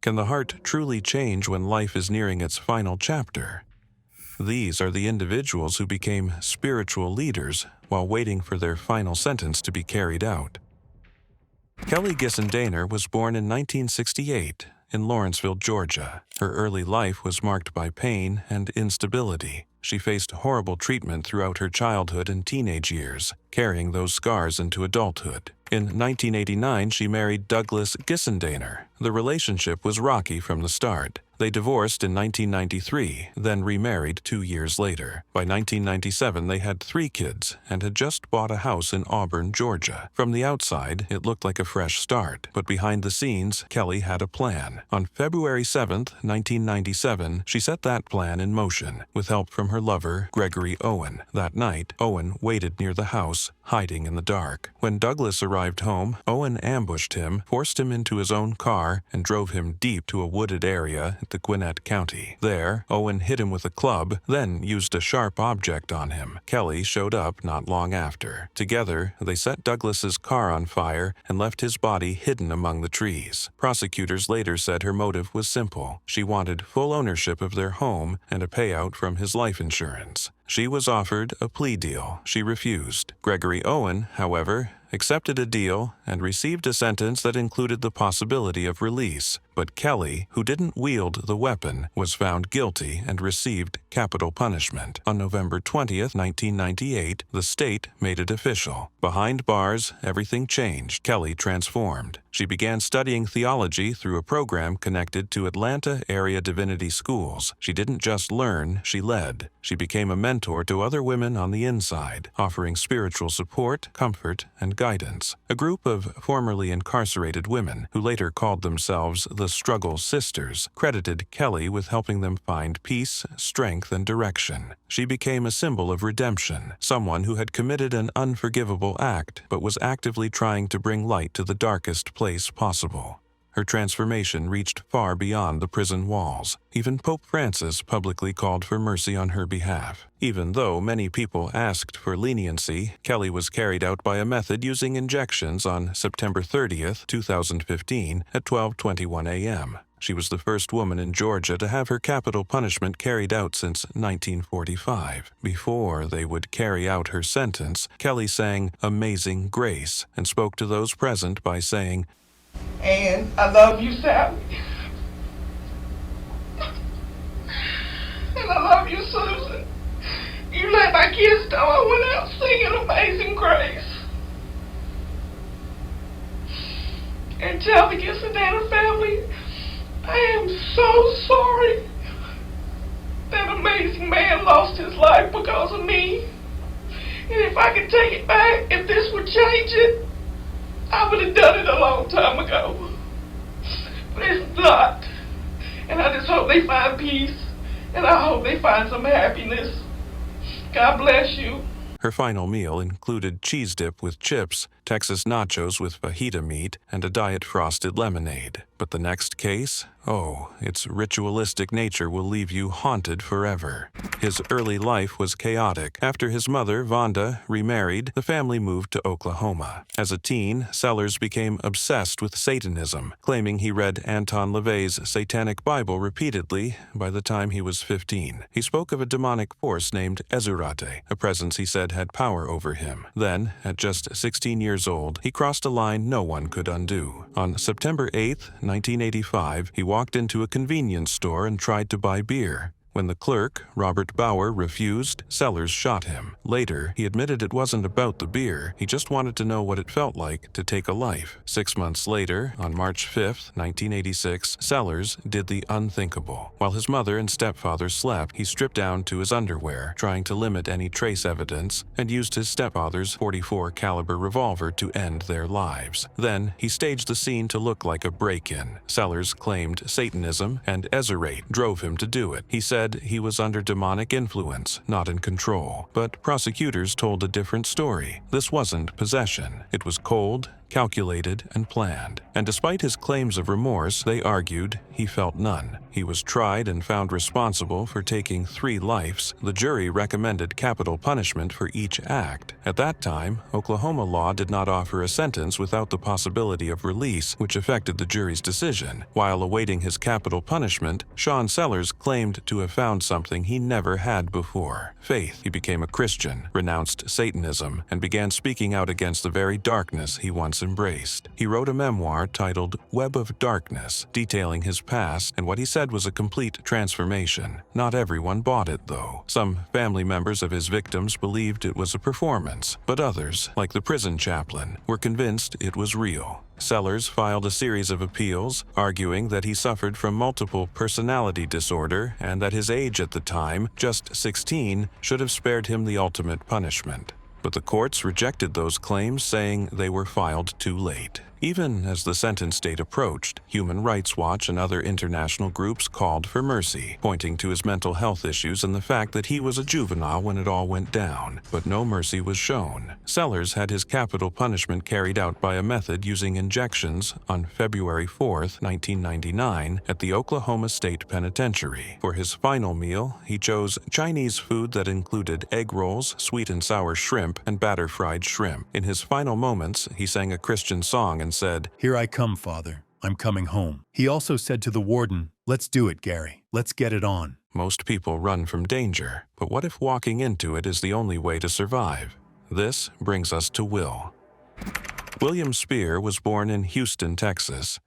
Can the heart truly change when life is nearing its final chapter? These are the individuals who became spiritual leaders while waiting for their final sentence to be carried out. Kelly Gissendaner was born in 1968 in Lawrenceville, Georgia. Her early life was marked by pain and instability. She faced horrible treatment throughout her childhood and teenage years, carrying those scars into adulthood. In 1989, she married Douglas Gissendaner. The relationship was rocky from the start. They divorced in 1993, then remarried 2 years later. By 1997, they had 3 kids and had just bought a house in Auburn, Georgia. From the outside, it looked like a fresh start, but behind the scenes, Kelly had a plan. On February 7, 1997, she set that plan in motion, with help from her lover, Gregory Owen. That night, Owen waited near the house, hiding in the dark. When Douglas arrived home, Owen ambushed him, forced him into his own car, and drove him deep to a wooded area at the Gwinnett County. There, Owen hit him with a club, then used a sharp object on him. Kelly showed up not long after. Together, they set Douglas's car on fire and left his body hidden among the trees. Prosecutors later said her motive was simple. She wanted full ownership of their home and a payout from his life insurance. She was offered a plea deal. She refused. Gregory Owen, however, accepted a deal and received a sentence that included the possibility of release. But Kelly, who didn't wield the weapon, was found guilty and received capital punishment. On November 20, 1998, the state made it official. Behind bars, everything changed. Kelly transformed. She began studying theology through a program connected to Atlanta area divinity schools. She didn't just learn, she led. She became a mentor to other women on the inside, offering spiritual support, comfort, and guidance. A group of formerly incarcerated women, who later called themselves the Struggle Sisters, credited Kelly with helping them find peace, strength, and direction. She became a symbol of redemption, someone who had committed an unforgivable act but was actively trying to bring light to the darkest place possible. Her transformation reached far beyond the prison walls. Even Pope Francis publicly called for mercy on her behalf. Even though many people asked for leniency, Kelly was carried out by a method using injections on September 30, 2015 at 12:21 a.m. She was the first woman in Georgia to have her capital punishment carried out since 1945. Before they would carry out her sentence, Kelly sang Amazing Grace and spoke to those present by saying, "And I love you, Sally. And I love you, Susan. You let my kids know I went out singing Amazing Grace. And tell the Gissendaner family, I am so sorry that amazing man lost his life because of me. And if I could take it back, if this would change it, I would have done it a long time ago. But it's not. And I just hope they find peace. And I hope they find some happiness. God bless you." Her final meal included cheese dip with chips, Texas nachos with fajita meat, and a diet frosted lemonade. But the next case? Oh, its ritualistic nature will leave you haunted forever. His early life was chaotic. After his mother, Vonda, remarried, the family moved to Oklahoma. As a teen, Sellers became obsessed with Satanism, claiming he read Anton LaVey's Satanic Bible repeatedly by the time he was 15. He spoke of a demonic force named Ezurate, a presence he said had power over him. Then, at just 16 years old, he crossed a line no one could undo. On September 8, 1985, he walked into a convenience store and tried to buy beer. When the clerk, Robert Bauer, refused, Sellers shot him. Later, he admitted it wasn't about the beer. He just wanted to know what it felt like to take a life. 6 months later, on March 5, 1986, Sellers did the unthinkable. While his mother and stepfather slept, he stripped down to his underwear, trying to limit any trace evidence, and used his stepfather's .44 caliber revolver to end their lives. Then, he staged the scene to look like a break-in. Sellers claimed Satanism and Ezurate drove him to do it. He said he was under demonic influence, not in control. But prosecutors told a different story. This wasn't possession. It was cold, calculated, and planned. And despite his claims of remorse, they argued he felt none. He was tried and found responsible for taking 3 lives. The jury recommended capital punishment for each act. At that time, Oklahoma law did not offer a sentence without the possibility of release, which affected the jury's decision. While awaiting his capital punishment, Sean Sellers claimed to have found something he never had before: faith. He became a Christian, renounced Satanism, and began speaking out against the very darkness he once embraced. He wrote a memoir titled Web of Darkness, detailing his past and what he said was a complete transformation. Not everyone bought it, though. Some family members of his victims believed it was a performance, but others, like the prison chaplain, were convinced it was real. Sellers filed a series of appeals, arguing that he suffered from multiple personality disorder and that his age at the time, just 16, should have spared him the ultimate punishment. But the courts rejected those claims, saying they were filed too late. Even as the sentence date approached, Human Rights Watch and other international groups called for mercy, pointing to his mental health issues and the fact that he was a juvenile when it all went down. But no mercy was shown. Sellers had his capital punishment carried out by a method using injections on February 4, 1999, at the Oklahoma State Penitentiary. For his final meal, he chose Chinese food that included egg rolls, sweet and sour shrimp, and batter-fried shrimp. In his final moments, he sang a Christian song and said, "Here I come, Father. I'm coming home." He also said to the warden, "Let's do it, Gary. Let's get it on." Most people run from danger, but what if walking into it is the only way to survive? This brings us to Will. William Spear was born in Houston, Texas.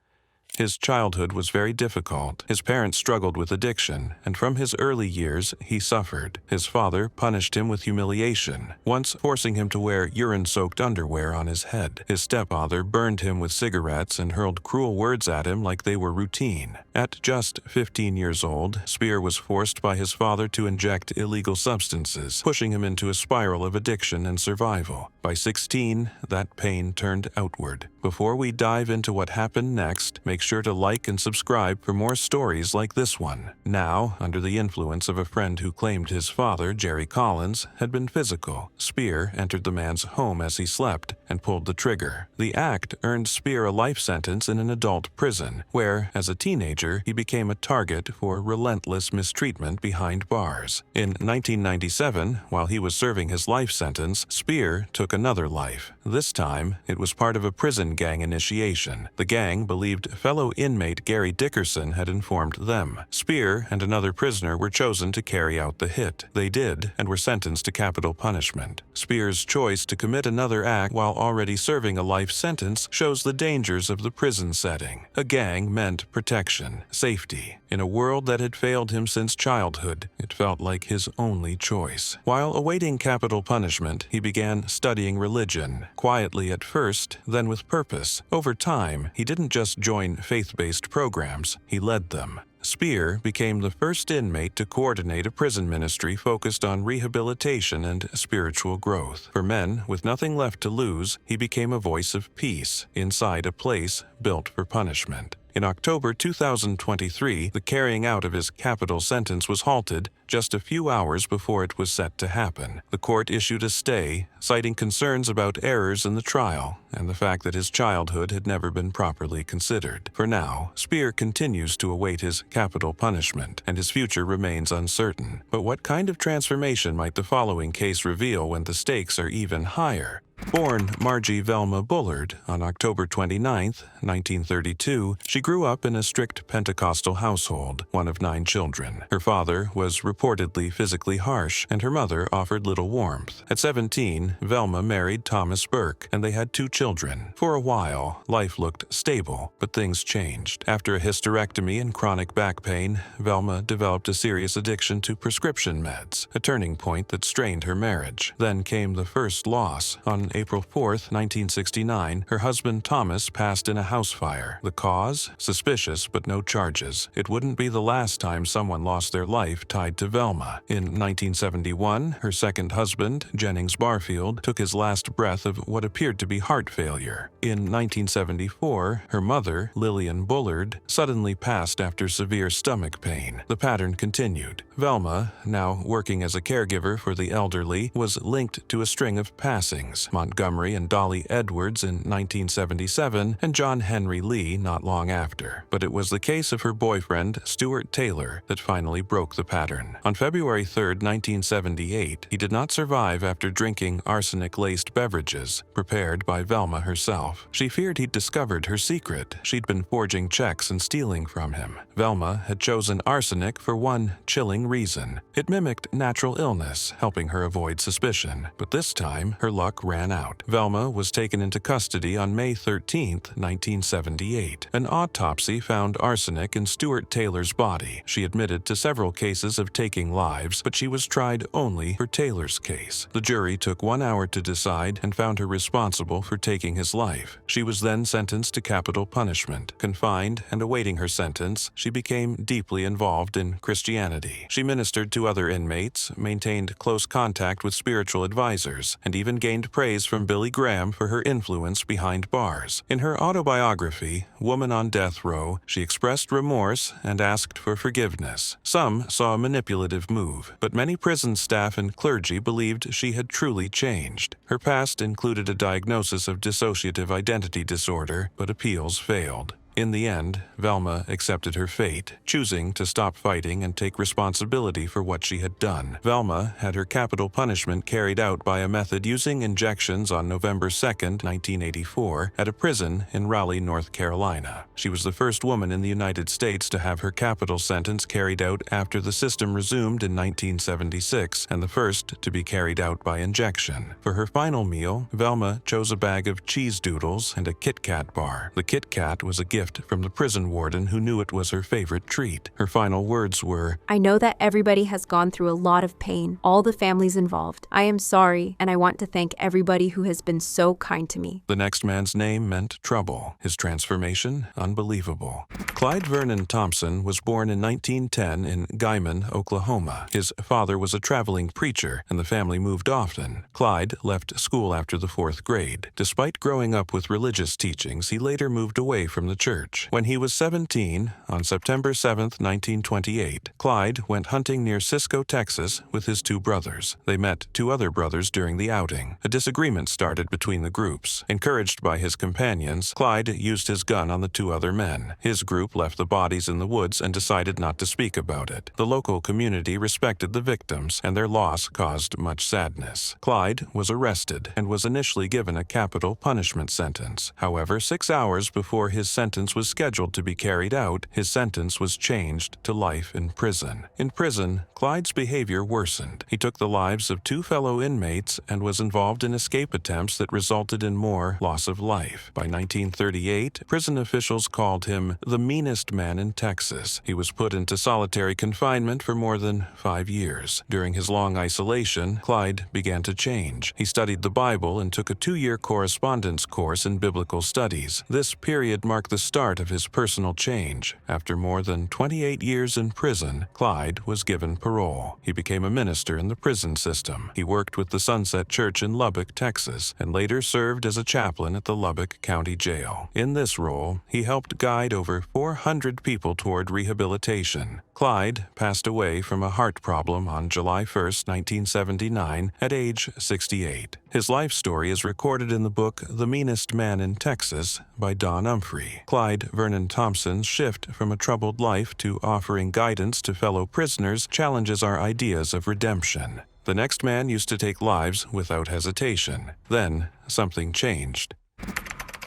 His childhood was very difficult. His parents struggled with addiction, and from his early years, he suffered. His father punished him with humiliation, once forcing him to wear urine-soaked underwear on his head. His stepfather burned him with cigarettes and hurled cruel words at him like they were routine. At just 15 years old, Spear was forced by his father to inject illegal substances, pushing him into a spiral of addiction and survival. By 16, that pain turned outward. Before we dive into what happened next, make sure to like and subscribe for more stories like this one. Now, under the influence of a friend who claimed his father, Jerry Collins, had been physical, Spear entered the man's home as he slept and pulled the trigger. The act earned Spear a life sentence in an adult prison, where, as a teenager, he became a target for relentless mistreatment behind bars. In 1997, while he was serving his life sentence, Spear took another life. This time, it was part of a prison gang initiation. The gang believed fellow inmate Gary Dickerson had informed them. Spear and another prisoner were chosen to carry out the hit. They did, and were sentenced to capital punishment. Spear's choice to commit another act while already serving a life sentence shows the dangers of the prison setting. A gang meant protection, safety. In a world that had failed him since childhood, it felt like his only choice. While awaiting capital punishment, he began studying religion, quietly at first, then with purpose. Over time, he didn't just join faith-based programs, he led them. Spear became the first inmate to coordinate a prison ministry focused on rehabilitation and spiritual growth. For men with nothing left to lose, he became a voice of peace inside a place built for punishment. In October 2023, the carrying out of his capital sentence was halted just a few hours before it was set to happen. The court issued a stay, citing concerns about errors in the trial and the fact that his childhood had never been properly considered. For now, Spear continues to await his capital punishment, and his future remains uncertain. But what kind of transformation might the following case reveal when the stakes are even higher? Born Margie Velma Bullard on October 29, 1932, she grew up in a strict Pentecostal household, one of 9 children. Her father was reportedly physically harsh, and her mother offered little warmth. At 17, Velma married Thomas Burke, and they had 2 children. For a while, life looked stable, but things changed. After a hysterectomy and chronic back pain, Velma developed a serious addiction to prescription meds, a turning point that strained her marriage. Then came the first loss. On April 4, 1969, her husband Thomas passed in a house fire. The cause? Suspicious, but no charges. It wouldn't be the last time someone lost their life tied to Velma. In 1971, her second husband, Jennings Barfield, took his last breath of what appeared to be heart failure. In 1974, her mother, Lillian Bullard, suddenly passed after severe stomach pain. The pattern continued. Velma, now working as a caregiver for the elderly, was linked to a string of passings, Montgomery and Dolly Edwards in 1977, and John Henry Lee not long after. But it was the case of her boyfriend, Stuart Taylor, that finally broke the pattern. On February 3, 1978, he did not survive after drinking arsenic-laced beverages prepared by Velma herself. She feared he'd discovered her secret. She'd been forging checks and stealing from him. Velma had chosen arsenic for one chilling reason. It mimicked natural illness, helping her avoid suspicion. But this time, her luck ran out. Velma was taken into custody on May 13, 1978. An autopsy found arsenic in Stuart Taylor's body. She admitted to several cases of taking lives, but she was tried only for Taylor's case. The jury took 1 hour to decide and found her responsible for taking his life. She was then sentenced to capital punishment. Confined and awaiting her sentence, she became deeply involved in Christianity. She ministered to other inmates, maintained close contact with spiritual advisors, and even gained praise from Billy Graham for her influence behind bars. In her autobiography, Woman on Death Row, she expressed remorse and asked for forgiveness. Some saw a manipulative move, but many prison staff and clergy believed she had truly changed. Her past included a diagnosis of dissociative identity disorder, but appeals failed. In the end, Velma accepted her fate, choosing to stop fighting and take responsibility for what she had done. Velma had her capital punishment carried out by a method using injections on November 2, 1984, at a prison in Raleigh, North Carolina. She was the first woman in the United States to have her capital sentence carried out after the system resumed in 1976, and the first to be carried out by injection. For her final meal, Velma chose a bag of cheese doodles and a Kit Kat bar. The Kit Kat was a gift from the prison warden who knew it was her favorite treat. Her final words were, "I know that everybody has gone through a lot of pain, all the families involved. I am sorry, and I want to thank everybody who has been so kind to me." The next man's name meant trouble. His transformation, unbelievable. Clyde Vernon Thompson was born in 1910 in Guyman, Oklahoma. His father was a traveling preacher, and the family moved often. Clyde left school after the 4th grade. Despite growing up with religious teachings, he later moved away from the church. When he was 17, on September 7, 1928, Clyde went hunting near Cisco, Texas, with his 2 brothers. They met 2 other brothers during the outing. A disagreement started between the groups. Encouraged by his companions, Clyde used his gun on the 2 other men. His group left the bodies in the woods and decided not to speak about it. The local community respected the victims, and their loss caused much sadness. Clyde was arrested and was initially given a capital punishment sentence. However, 6 hours before his sentence was scheduled to be carried out, his sentence was changed to life in prison. In prison, Clyde's behavior worsened. He took the lives of 2 fellow inmates and was involved in escape attempts that resulted in more loss of life. By 1938, prison officials called him the meanest man in Texas. He was put into solitary confinement for more than 5 years. During his long isolation, Clyde began to change. He studied the Bible and took a 2-year correspondence course in biblical studies. This period marked the start of his personal change. After more than 28 years in prison, Clyde was given parole. He became a minister in the prison system. He worked with the Sunset Church in Lubbock, Texas, and later served as a chaplain at the Lubbock County Jail. In this role, he helped guide over 400 people toward rehabilitation. Clyde passed away from a heart problem on July 1, 1979, at age 68. His life story is recorded in the book The Meanest Man in Texas by Don Humphrey. Clyde Vernon Thompson's shift from a troubled life to offering guidance to fellow prisoners challenges our ideas of redemption. The next man used to take lives without hesitation. Then, something changed.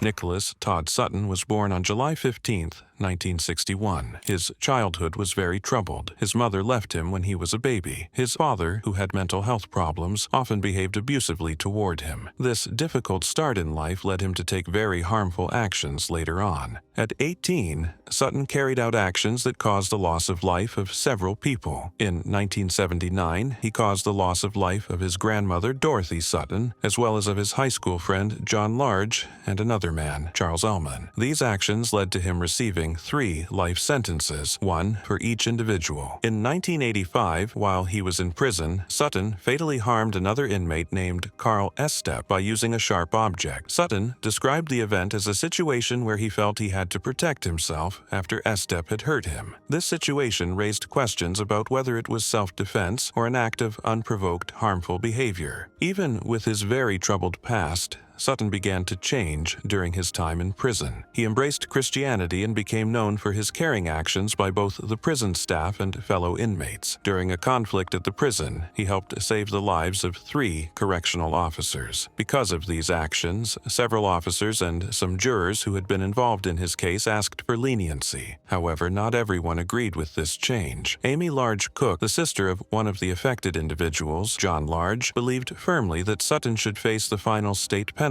Nicholas Todd Sutton was born on July 15, 1961. His childhood was very troubled. His mother left him when he was a baby. His father, who had mental health problems, often behaved abusively toward him. This difficult start in life led him to take very harmful actions later on. At 18, Sutton carried out actions that caused the loss of life of several people. In 1979, he caused the loss of life of his grandmother, Dorothy Sutton, as well as of his high school friend, John Large, and another man, Charles Ullman. These actions led to him receiving serving 3 life sentences, 1 for each individual. In 1985, while he was in prison, Sutton fatally harmed another inmate named Carl Estep by using a sharp object. Sutton described the event as a situation where he felt he had to protect himself after Estep had hurt him. This situation raised questions about whether it was self-defense or an act of unprovoked harmful behavior. Even with his very troubled past, Sutton began to change during his time in prison. He embraced Christianity and became known for his caring actions by both the prison staff and fellow inmates. During a conflict at the prison, he helped save the lives of 3 correctional officers. Because of these actions, several officers and some jurors who had been involved in his case asked for leniency. However, not everyone agreed with this change. Amy Large Cook, the sister of one of the affected individuals, John Large, believed firmly that Sutton should face the final state penalty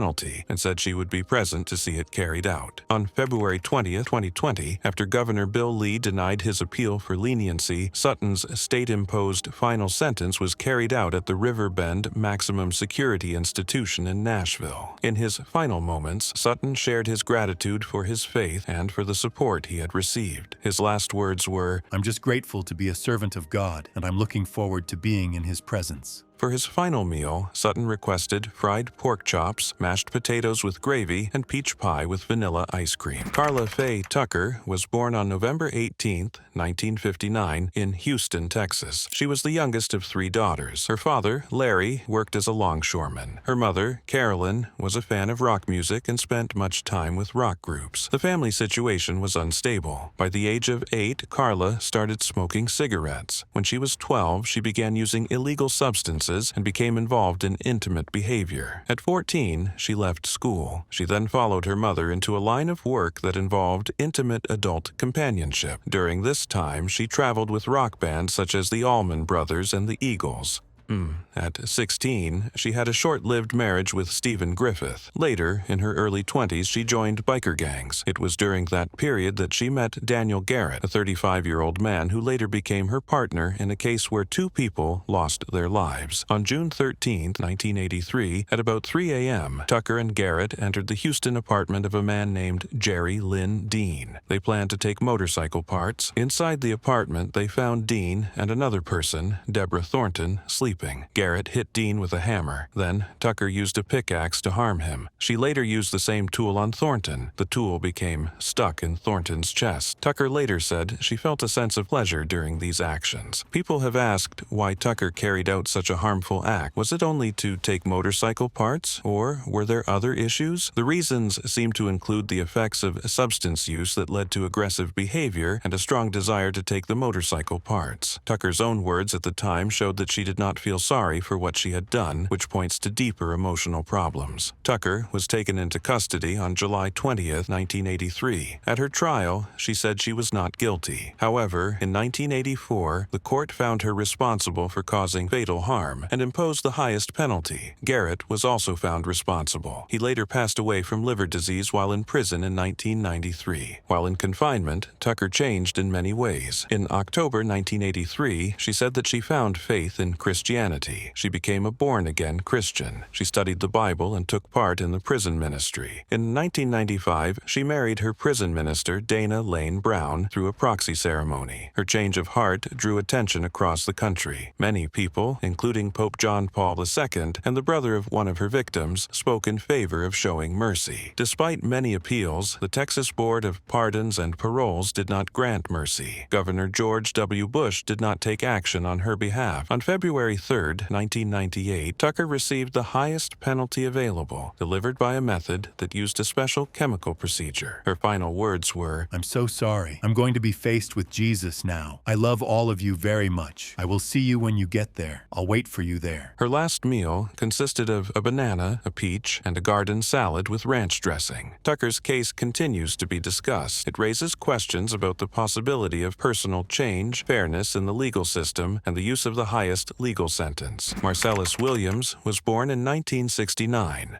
and said she would be present to see it carried out. On February 20, 2020, after Governor Bill Lee denied his appeal for leniency, Sutton's state-imposed final sentence was carried out at the Riverbend Maximum Security Institution in Nashville. In his final moments, Sutton shared his gratitude for his faith and for the support he had received. His last words were, "I'm just grateful to be a servant of God, and I'm looking forward to being in His presence." For his final meal, Sutton requested fried pork chops, mashed potatoes with gravy, and peach pie with vanilla ice cream. Carla Fay Tucker was born on November 18, 1959, in Houston, Texas. She was the youngest of 3 daughters. Her father, Larry, worked as a longshoreman. Her mother, Carolyn, was a fan of rock music and spent much time with rock groups. The family situation was unstable. By the age of 8, Carla started smoking cigarettes. When she was 12, she began using illegal substances and became involved in intimate behavior. At 14, she left school. She then followed her mother into a line of work that involved intimate adult companionship. During this time, she traveled with rock bands such as the Allman Brothers and the Eagles. At 16, she had a short-lived marriage with Stephen Griffith. Later, in her early 20s, she joined biker gangs. It was during that period that she met Daniel Garrett, a 35-year-old man who later became her partner in a case where 2 people lost their lives. On June 13, 1983, at about 3 a.m., Tucker and Garrett entered the Houston apartment of a man named Jerry Lynn Dean. They planned to take motorcycle parts. Inside the apartment, they found Dean and another person, Deborah Thornton, sleeping. Garrett hit Dean with a hammer. Then, Tucker used a pickaxe to harm him. She later used the same tool on Thornton. The tool became stuck in Thornton's chest. Tucker later said she felt a sense of pleasure during these actions. People have asked why Tucker carried out such a harmful act. Was it only to take motorcycle parts, or were there other issues? The reasons seem to include the effects of substance use that led to aggressive behavior and a strong desire to take the motorcycle parts. Tucker's own words at the time showed that she did not feel sorry for what she had done, which points to deeper emotional problems. Tucker was taken into custody on July 20, 1983. At her trial, she said she was not guilty. However, in 1984, the court found her responsible for causing fatal harm and imposed the highest penalty. Garrett was also found responsible. He later passed away from liver disease while in prison in 1993. While in confinement, Tucker changed in many ways. In October 1983, she said that she found faith in Christianity. She became a born-again Christian. She studied the Bible and took part in the prison ministry. In 1995, she married her prison minister, Dana Lane Brown, through a proxy ceremony. Her change of heart drew attention across the country. Many people, including Pope John Paul II and the brother of one of her victims, spoke in favor of showing mercy. Despite many appeals, the Texas Board of Pardons and Paroles did not grant mercy. Governor George W. Bush did not take action on her behalf. On February 3, 1998, Tucker received the highest penalty available, delivered by a method that used a special chemical procedure. Her final words were, "I'm so sorry. I'm going to be faced with Jesus now. I love all of you very much. I will see you when you get there. I'll wait for you there." Her last meal consisted of a banana, a peach, and a garden salad with ranch dressing. Tucker's case continues to be discussed. It raises questions about the possibility of personal change, fairness in the legal system, and the use of the highest legal sentence. Marcelus Williams was born in 1969.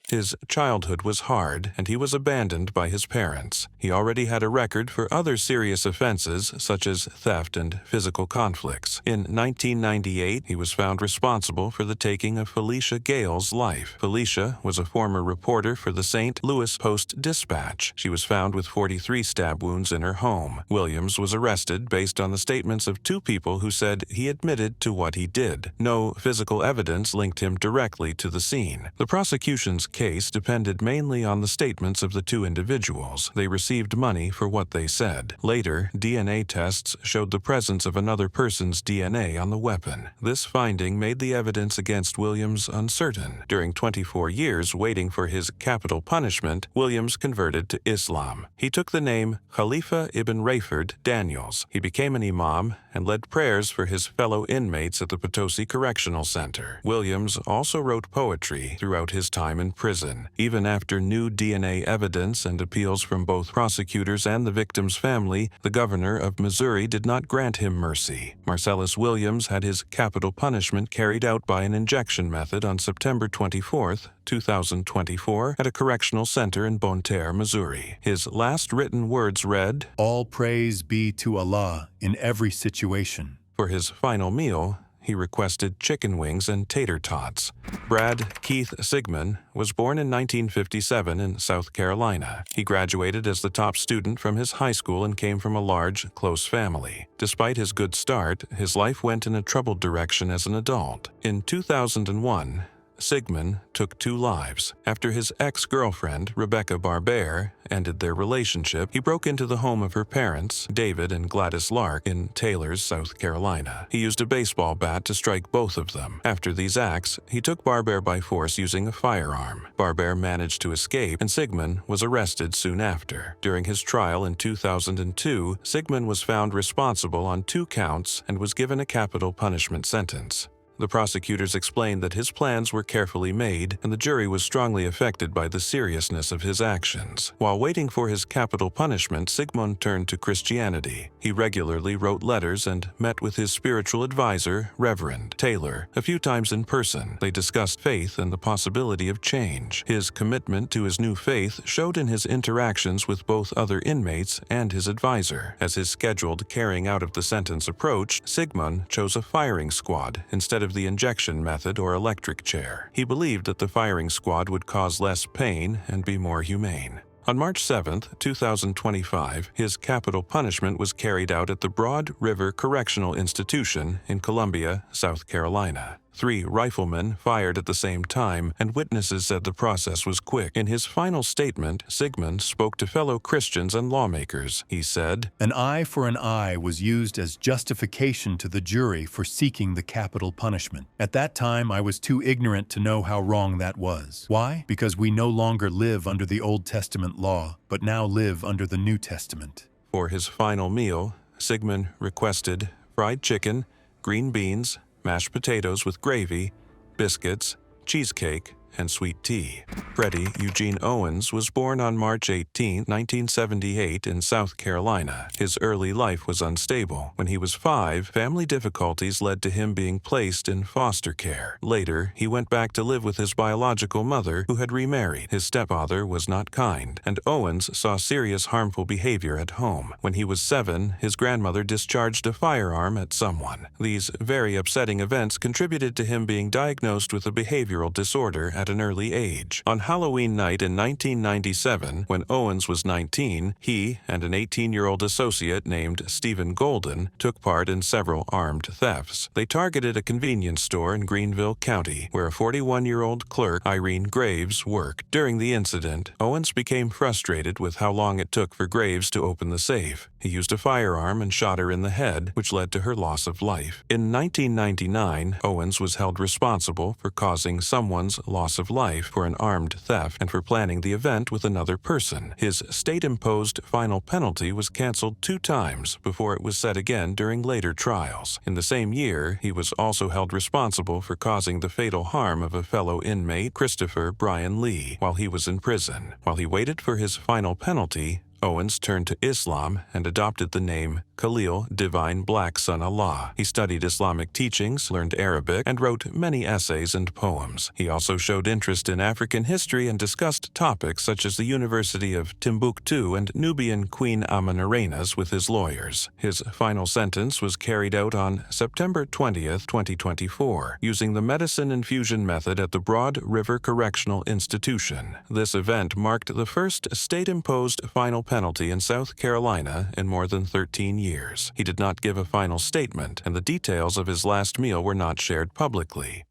His childhood was hard, and he was abandoned by his parents. He already had a record for other serious offenses, such as theft and physical conflicts. In 1998, he was found responsible for the taking of Felicia Gale's life. Felicia was a former reporter for the St. Louis Post-Dispatch. She was found with 43 stab wounds in her home. Williams was arrested based on the statements of two people who said he admitted to what he did. No physical evidence linked him directly to the scene. The prosecution's case depended mainly on the statements of the two individuals. They received money for what they said. Later, DNA tests showed the presence of another person's DNA on the weapon. This finding made the evidence against Williams uncertain. During 24 years waiting for his capital punishment, Williams converted to Islam. He took the name Khalifa ibn Rayford Daniels. He became an imam and led prayers for his fellow inmates at the Potosi Correctional Center. Williams also wrote poetry throughout his time in prison. Even after new DNA evidence and appeals from both prosecutors and the victim's family, the governor of Missouri did not grant him mercy. Marcelus Williams had his capital punishment carried out by an injection method on September 24, 2024, at a correctional center in Bonne Terre, Missouri. His last written words read, "All praise be to Allah in every situation." For his final meal, he requested chicken wings and tater tots. Brad Keith Sigman was born in 1957 in South Carolina. He graduated as the top student from his high school and came from a large, close family. Despite his good start, his life went in a troubled direction as an adult. In 2001, Sigman took 2 lives. After his ex-girlfriend, Rebecca Barber, ended their relationship, he broke into the home of her parents, David and Gladys Lark, in Taylors, South Carolina. He used a baseball bat to strike both of them. After these acts, he took Barber by force using a firearm. Barber managed to escape, and Sigman was arrested soon after. During his trial in 2002, Sigman was found responsible on 2 counts and was given a capital punishment sentence. The prosecutors explained that his plans were carefully made, and the jury was strongly affected by the seriousness of his actions. While waiting for his capital punishment, Sigmund turned to Christianity. He regularly wrote letters and met with his spiritual advisor, Reverend Taylor, a few times in person. They discussed faith and the possibility of change. His commitment to his new faith showed in his interactions with both other inmates and his advisor. As his scheduled carrying out of the sentence approached, Sigmund chose a firing squad instead of the injection method or electric chair. He believed that the firing squad would cause less pain and be more humane. On March 7, 2025, his capital punishment was carried out at the Broad River Correctional Institution in Columbia, South Carolina. 3 riflemen fired at the same time, and witnesses said the process was quick. In his final statement, Sigmund spoke to fellow Christians and lawmakers. He said, "An eye for an eye was used as justification to the jury for seeking the capital punishment. At that time, I was too ignorant to know how wrong that was. Why? Because we no longer live under the Old Testament law, but now live under the New Testament." For his final meal, Sigmund requested fried chicken, green beans, mashed potatoes with gravy, biscuits, cheesecake, and sweet tea. Freddy Eugene Owens was born on March 18, 1978 in South Carolina. His early life was unstable. When he was 5, family difficulties led to him being placed in foster care. Later, he went back to live with his biological mother, who had remarried. His stepfather was not kind, and Owens saw serious harmful behavior at home. When he was 7, his grandmother discharged a firearm at someone. These very upsetting events contributed to him being diagnosed with a behavioral disorder at an early age. On Halloween night in 1997, when Owens was 19, he and an 18-year-old associate named Stephen Golden took part in several armed thefts. They targeted a convenience store in Greenville County, where a 41-year-old clerk, Irene Graves, worked. During the incident, Owens became frustrated with how long it took for Graves to open the safe. He used a firearm and shot her in the head, which led to her loss of life. In 1999, Owens was held responsible for causing someone's loss of life for an armed theft and for planning the event with another person. His state-imposed final penalty was canceled 2 times before it was set again during later trials. In the same year, he was also held responsible for causing the fatal harm of a fellow inmate, Christopher Brian Lee, while he was in prison. While he waited for his final penalty, Owens turned to Islam and adopted the name Khalil Divine Black Son-Allah. He studied Islamic teachings, learned Arabic, and wrote many essays and poems. He also showed interest in African history and discussed topics such as the University of Timbuktu and Nubian Queen Amenarenas with his lawyers. His final sentence was carried out on September 20th, 2024, using the medicine infusion method at the Broad River Correctional Institution. This event marked the first state-imposed final penalty in South Carolina in more than 13 years. He did not give a final statement, and the details of his last meal were not shared publicly.